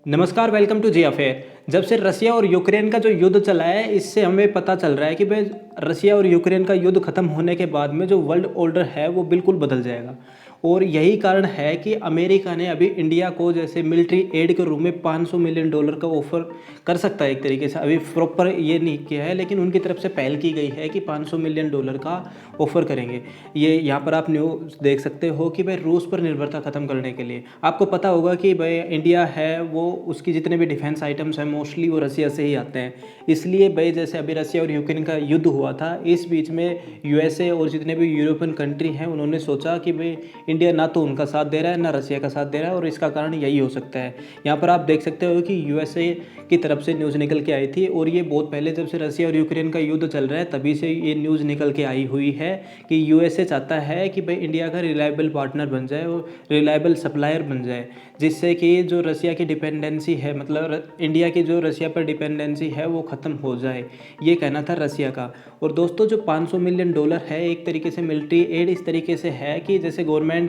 नमस्कार, welcome to ji affair. जब से रसिया और यूक्रेन का जो युद्ध चला है, इससे हमें पता चल रहा है कि भाई रसिया और यूक्रेन का युद्ध खत्म होने के बाद में जो वर्ल्ड ऑर्डर है वो बिल्कुल बदल जाएगा। और यही कारण है कि अमेरिका ने अभी इंडिया को जैसे मिलिट्री एड के रूप में 500 मिलियन डॉलर का ऑफर कर सकता है। एक तरीके से अभी प्रॉपर ये नहीं किया है, लेकिन उनकी तरफ से पहल की गई है कि 500 मिलियन डॉलर का ऑफर करेंगे। ये यहाँ पर आप न्यूज़ देख सकते हो कि भाई रूस पर निर्भरता खत्म करने के लिए आपको पता होगा कि भाई इंडिया है वो उसकी जितने भी डिफेंस आइटम्स हैं मोस्टली वो रसिया से ही आते हैं। इसलिए भाई जैसे अभी रसिया और यूक्रेन का युद्ध हुआ था, इस बीच में यूएसए और जितने भी यूरोपियन कंट्री हैं उन्होंने सोचा कि भाई इंडिया ना तो उनका साथ दे रहा है ना रसिया का साथ दे रहा है, और इसका कारण यही हो सकता है। यहाँ पर आप देख सकते हो कि यूएसए की तरफ से न्यूज़ निकल के आई थी, और ये बहुत पहले जब से रसिया और यूक्रेन का युद्ध चल रहा है तभी से ये न्यूज़ निकल के आई हुई है कि यूएसए चाहता है कि भाई इंडिया का रिलायबल पार्टनर बन जाए और रिलायबल सप्लायर बन जाए, जिससे कि जो रसिया की डिपेंडेंसी है, मतलब इंडिया की जो रसिया पर डिपेंडेंसी है वो ख़त्म हो जाए। ये कहना था रसिया का। और दोस्तों, जो 500 मिलियन डॉलर है एक तरीके से मिलिट्री एड इस तरीके से है कि जैसे गवर्नमेंट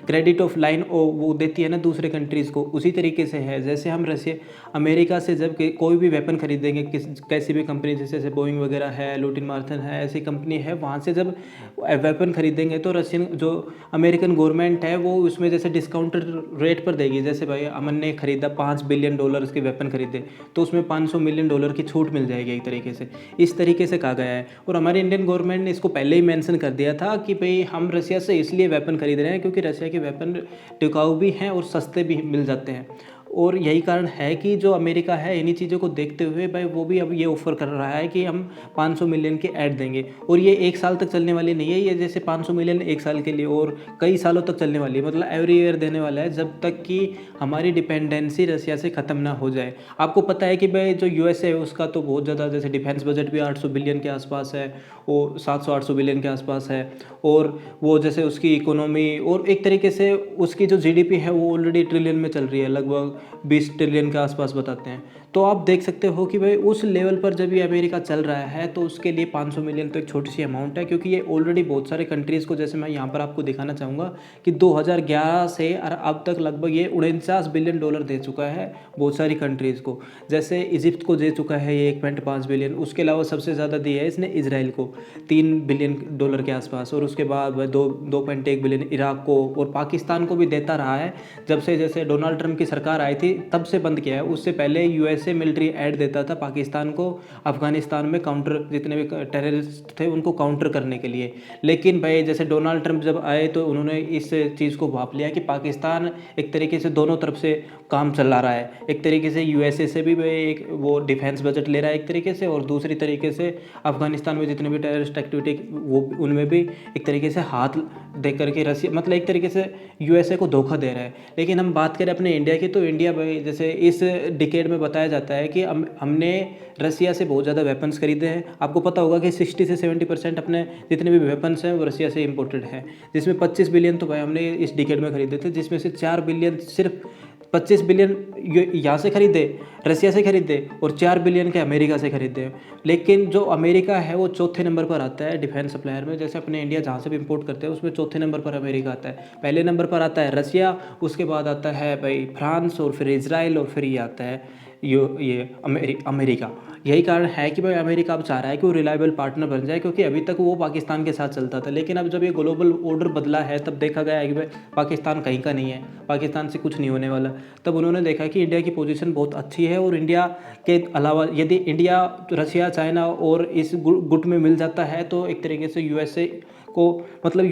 क्रेडिट ऑफ लाइन वो देती है ना दूसरे कंट्रीज़ को, उसी तरीके से है। जैसे हम रसिया अमेरिका से जब कोई भी वेपन खरीदेंगे, कैसी भी कंपनी जैसे बोइंग वगैरह है, लोकहीड मार्टिन है, ऐसी कंपनी है, वहाँ से जब वेपन खरीदेंगे तो रशियन जो अमेरिकन गवर्नमेंट है वो उसमें जैसे डिस्काउंटेड रेट पर देगी। जैसे भाई अमन ने खरीदा 5 बिलियन डॉलर के वेपन खरीदे तो उसमें 500 मिलियन डॉलर की छूट मिल जाएगी एक तरीके से। इस तरीके से कहा गया है, और हमारे इंडियन गवर्नमेंट ने इसको पहले ही मेंशन कर दिया था कि भाई हम रसिया से इसलिए वेपन खरीद रहे हैं क्योंकि रसिया के वेपन टिकाऊ भी हैं और सस्ते भी मिल जाते हैं। और यही कारण है कि जो अमेरिका है इन्हीं चीज़ों को देखते हुए भाई वो भी अब ये ऑफ़र कर रहा है कि हम 500 मिलियन के ऐड देंगे। और ये एक साल तक चलने वाली नहीं है, ये जैसे 500 मिलियन एक साल के लिए और कई सालों तक चलने वाली है, मतलब एवरी ईयर देने वाला है जब तक कि हमारी डिपेंडेंसी रसिया से ख़त्म ना हो जाए। आपको पता है कि भाई जो यूएसए है उसका तो बहुत ज़्यादा जैसे डिफेंस बजट भी 800 बिलियन के आसपास है, वो 700-800 बिलियन के आसपास है। और वो जैसे उसकी इकोनॉमी और एक तरीके से उसकी जो जीडीपी है वो ऑलरेडी ट्रिलियन में चल रही है, लगभग 20 ट्रिलियन के आसपास बताते हैं। तो आप देख सकते हो कि भाई उस लेवल पर जब ये अमेरिका चल रहा है तो उसके लिए 500 मिलियन तो एक छोटी सी अमाउंट है, क्योंकि ये ऑलरेडी बहुत सारे कंट्रीज़ को, जैसे मैं यहाँ पर आपको दिखाना चाहूँगा कि 2011 से और अब तक लगभग ये 49 बिलियन डॉलर दे चुका है बहुत सारी कंट्रीज़ को। जैसे इजिप्ट को दे चुका है ये 1.5 बिलियन, उसके अलावा सबसे ज़्यादा दिया है इसने इसराइल को 3 बिलियन डॉलर के आसपास, और उसके बाद 2.1 बिलियन इराक को, और पाकिस्तान को भी देता रहा है। जब से जैसे डोनाल्ड ट्रंप की सरकार आई थी तब से बंद किया है, उससे पहले यूएसए मिलिट्री एड देता था पाकिस्तान को अफगानिस्तान में काउंटर, जितने भी टेररिस्ट थे उनको काउंटर करने के लिए। लेकिन भाई जैसे डोनाल्ड ट्रंप जब आए तो उन्होंने इस चीज़ को भाप लिया कि पाकिस्तान एक तरीके से दोनों तरफ से काम चला रहा है। एक तरीके से यूएसए से भी भाई एक वो डिफेंस बजट ले रहा है एक तरीके से, और दूसरी तरीके से अफगानिस्तान में जितने भी टेररिस्ट एक्टिविटी वो उनमें भी एक तरीके से हाथ दे करके रसिया, मतलब एक तरीके से यूएसए को धोखा दे रहा है। लेकिन हम बात करें अपने इंडिया की, तो इंडिया भाई जैसे इस डिकेड में बताया जाता है कि हमने रसिया से बहुत ज़्यादा वेपन्स खरीदे हैं। आपको पता होगा कि 60 से 70% अपने जितने भी वेपन्स हैं वो रसिया से इंपोर्टेड हैं, जिसमें 25 बिलियन तो भाई हमने इस डिकेड में खरीदे थे, जिसमें से 4 बिलियन सिर्फ 25 बिलियन यहाँ से खरीदे, रसिया से खरीदे, और 4 बिलियन के अमेरिका से खरीदे। लेकिन जो अमेरिका है वो चौथे नंबर पर आता है डिफेंस सप्लायर में। जैसे अपने इंडिया जहाँ से भी इंपोर्ट करते हैं उसमें चौथे नंबर पर अमेरिका आता है, पहले नंबर पर आता है रसिया, उसके बाद आता है भाई फ्रांस, और फिर इजराइल, और फिर ये आता है ये अमेरिका। यही कारण है कि भाई अमेरिका अब चाह रहा है कि वो रिलायबल पार्टनर बन जाए, क्योंकि अभी तक वो पाकिस्तान के साथ चलता था। लेकिन अब जब ये ग्लोबल ऑर्डर बदला है तब देखा गया है कि भाई पाकिस्तान कहीं का नहीं है, पाकिस्तान से कुछ नहीं होने वाला। तब उन्होंने देखा कि इंडिया की पोजीशन बहुत अच्छी है, और इंडिया के अलावा यदि इंडिया रसिया चाइना और इस गुट में मिल जाता है तो एक तरीके से यूएसए को, मतलब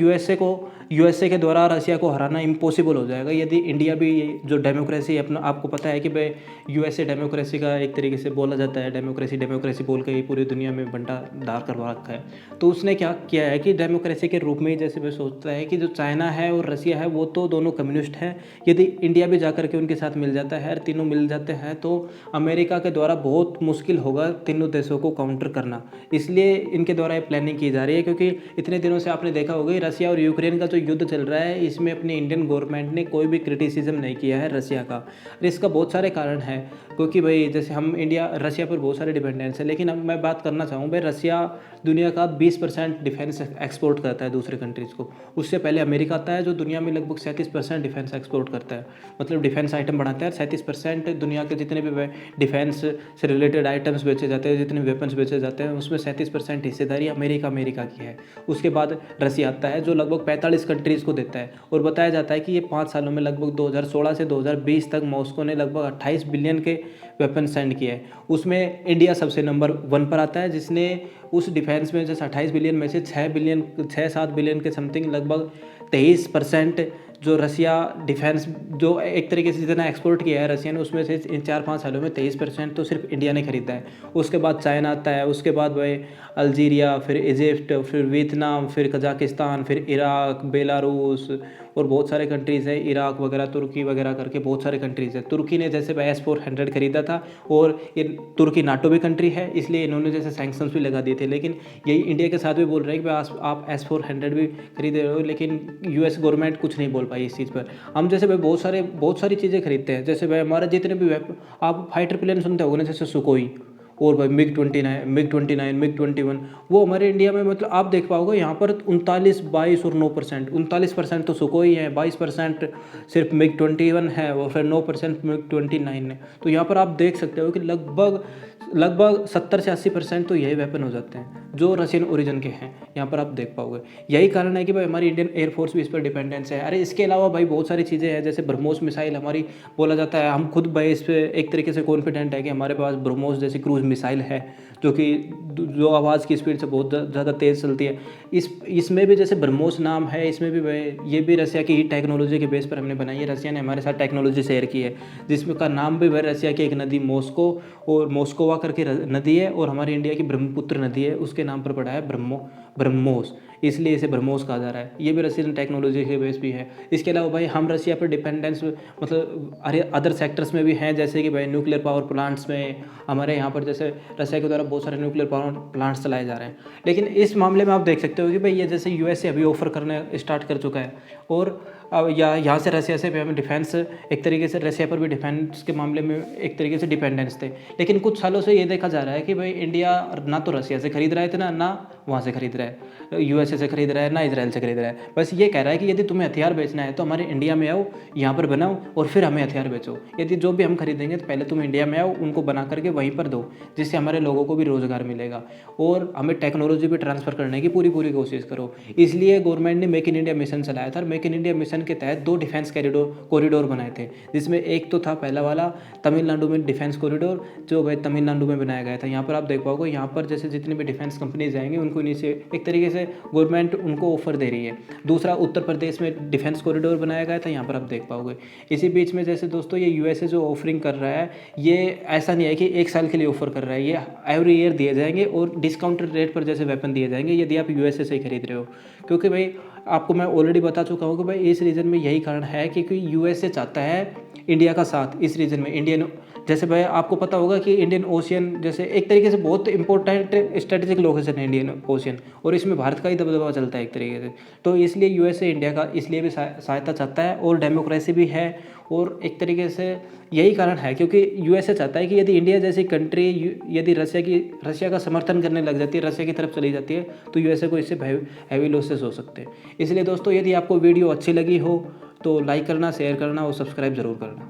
यूएसए के द्वारा रसिया को हराना इम्पॉसिबल हो जाएगा। यदि इंडिया भी जो डेमोक्रेसी अपना, आपको पता है कि भाई यूएसए डेमोक्रेसी का एक तरीके से बोला जाता है, डेमोक्रेसी बोल के ही पूरी दुनिया में बंटाधार करवा रखा है। तो उसने क्या किया है कि डेमोक्रेसी के रूप में जैसे मैं सोचता है कि जो चाइना है और रसिया है वो तो दोनों कम्युनिस्ट हैं, यदि इंडिया भी जा करके उनके साथ मिल जाता है, तीनों मिल जाते हैं, तो अमेरिका के द्वारा बहुत मुश्किल होगा तीनों देशों को काउंटर करना। इसलिए इनके द्वारा ये प्लानिंग की जा रही है, क्योंकि इतने दिनों से जैसे आपने देखा होगा रसिया और यूक्रेन का जो युद्ध चल रहा है, इसमें अपनी इंडियन गवर्नमेंट ने कोई भी क्रिटिसिज्म नहीं किया है रसिया का। और इसका बहुत सारे कारण हैं, क्योंकि भाई जैसे हम इंडिया रसिया पर बहुत सारे डिपेंडेंस है। लेकिन अब मैं बात करना चाहूँ भाई, रसिया दुनिया का 20% डिफेंस एक्सपोर्ट करता है दूसरे कंट्रीज़ को। उससे पहले अमेरिका आता है जो दुनिया में लगभग 37% डिफेंस एक्सपोर्ट करता है, मतलब डिफेंस आइटम बनाता है। 37% दुनिया के जितने भी डिफेंस से रिलेटेड आइटम्स बेचे जाते हैं, जितने वेपन्स बेचे जाते हैं, उसमें 37% हिस्सेदारी अमेरिका की है। उसके बाद रसिया आता है जो लगभग 45 कंट्रीज़ को देता है। और बताया जाता है कि ये 5 सालों में लगभग 2016 से 2020 तक मॉस्को ने लगभग 28 बिलियन के वेपन सेंड किए हैं। उसमें इंडिया सबसे नंबर 1 पर आता है, जिसने उस डिफेंस में जैसे 28 बिलियन में से 6-7 बिलियन के समथिंग लगभग 23% जो रसिया डिफेंस जो एक तरीके से जितना एक्सपोर्ट किया है रसिया ने, उसमें से इन 4-5 सालों में 23% तो सिर्फ इंडिया ने खरीदा है। उसके बाद चाइना आता है, उसके बाद भाई अल्जीरिया, फिर इजिप्ट, फिर वियतनाम, फिर कजाकिस्तान, फिर इराक, बेलारूस और बहुत सारे कंट्रीज़ हैं, इराक वगैरह, तुर्की वगैरह करके बहुत सारे कंट्रीज़ हैं। तुर्की ने जैसे S-400 खरीदा था, और ये तुर्की नाटो भी कंट्री है, इसलिए इन्होंने जैसे सैंक्शंस भी लगा दिए थे। लेकिन यही इंडिया के साथ भी बोल रहे हैं कि आप S-400 भी खरीद रहे हो, लेकिन यूएस गवर्नमेंट कुछ नहीं बोल पाई इस चीज़ पर। हम जैसे भाई बहुत सारी चीज़ें खरीदते हैं, जैसे भाई हमारे जितने भी आप फाइटर प्लेन सुनते होगे ना, जैसे सुकोई, और भाई MiG-29, MiG-21, वो हमारे इंडिया में मतलब आप देख पाओगे यहाँ पर 39, 22 और 9%। 39% तो सुकोई है, 22% सिर्फ MiG-21 है, और फिर 9% MiG-29 है। तो यहाँ पर आप देख सकते हो कि लगभग 70 से 80% तो यही वेपन हो जाते हैं जो रशियन ओरिजिन के हैं। यहाँ पर आप देख पाओगे, यही कारण है कि भाई हमारी इंडियन एयरफोर्स भी इस पर डिपेंडेंस है। अरे इसके अलावा भाई बहुत सारी चीज़ें हैं, जैसे ब्रह्मोस मिसाइल हमारी, बोला जाता है हम खुद भाई इस पर एक तरीके से कॉन्फिडेंट है कि हमारे पास ब्रह्मोस जैसी क्रूज मिसाइल है, जो आवाज़ की स्पीड से बहुत ज़्यादा तेज़ चलती है। इसमें भी जैसे ब्रह्मोस नाम है, इसमें भी भाई ये भी रसिया की ही टेक्नोलॉजी के बेस पर हमने बनाई है। रसिया ने हमारे साथ टेक्नोलॉजी शेयर की है, जिसमें का नाम भी भाई रसिया की एक नदी मोस्कोवा करके नदी है, और हमारी इंडिया की ब्रह्मपुत्र नदी है, उसके नाम पर पड़ा है ब्रह्मोस, इसलिए इसे ब्रह्मोस कहा जा रहा है। ये भी रशियन टेक्नोलॉजी के बेस भी है। इसके अलावा भाई हम रसिया पर डिपेंडेंस मतलब अदर सेक्टर्स में भी हैं, जैसे कि भाई न्यूक्लियर पावर प्लांट्स में हमारे यहाँ पर जैसे रसिया के द्वारा बहुत सारे न्यूक्लियर पावर प्लांट्स चलाए जा रहे हैं। लेकिन इस मामले में आप देख सकते हो कि भाई ये जैसे यूएसए अभी ऑफर करने स्टार्ट कर चुका है, और यहाँ से रसिया से भी हमें डिफेंस, एक तरीके से रसिया पर भी डिफेंस के मामले में एक तरीके से डिपेंडेंस थे। लेकिन कुछ सालों से ये देखा जा रहा है कि भाई इंडिया ना तो रसिया से खरीद रहा है इतना, ना वहाँ से खरीद रहा है, यूएसए से खरीद रहा है, ना इजराइल से खरीद रहा है। बस ये कह रहा है कि यदि तुम्हें हथियार बेचना है तो हमारे इंडिया में आओ, यहाँ पर बनाओ और फिर हमें हथियार बेचो। यदि जो भी हम खरीदेंगे तो पहले तुम इंडिया में आओ, उनको बना करके वहीं पर दो, जिससे हमारे लोगों को भी रोज़गार मिलेगा, और हमें टेक्नोलॉजी भी ट्रांसफ़र करने की पूरी कोशिश करो। इसलिए गवर्नमेंट ने मेक इन इंडिया मिशन चलाया था, और मेक इन इंडिया मिशन के तहत 2 डिफेंस कॉरिडोर बनाए थे, जिसमें एक तो था पहला वाला तमिलनाडु में डिफेंस कॉरिडोर, जो भाई तमिलनाडु में बनाया गया था। यहाँ पर आप देख पाओगे, यहाँ पर जैसे जितने भी डिफेंस कंपनीज आएंगे उनको नीचे एक तरीके से गवर्नमेंट उनको ऑफर दे रही है। दूसरा उत्तर प्रदेश में डिफेंस कॉरिडोर बनाया गया था, यहाँ पर आप देख पाओगे। इसी बीच में जैसे दोस्तों ये यूएसए जो ऑफरिंग कर रहा है, ये ऐसा नहीं है कि 1 साल के लिए ऑफर कर रहा है, ये एवरी ईयर दिए जाएंगे, और डिस्काउंटेड रेट पर जैसे वेपन दिए जाएंगे यदि आप यूएसए से ही खरीद रहे हो। क्योंकि भाई आपको मैं ऑलरेडी बता चुका हूँ कि भाई इस रीजन में यही कारण है, क्योंकि यूएसए चाहता है इंडिया का साथ इस रीजन में। इंडियन जैसे भाई आपको पता होगा कि इंडियन ओशियन जैसे एक तरीके से बहुत इंपॉर्टेंट स्ट्रेटेजिक लोकेशन है इंडियन ओशियन, और इसमें भारत का ही दबदबा चलता है एक तरीके से। तो इसलिए यूएसए इंडिया का इसलिए भी सहायता चाहता है, और डेमोक्रेसी भी है, और एक तरीके से यही कारण है, क्योंकि यूएसए चाहता है कि यदि इंडिया जैसी कंट्री यदि रसिया का समर्थन करने लग जाती है, रसिया की तरफ चली जाती है, तो यूएसए को इससे हैवी लॉसेस हो सकते हैं। इसलिए दोस्तों यदि आपको वीडियो अच्छी लगी हो तो लाइक करना, शेयर करना और सब्सक्राइब ज़रूर करना।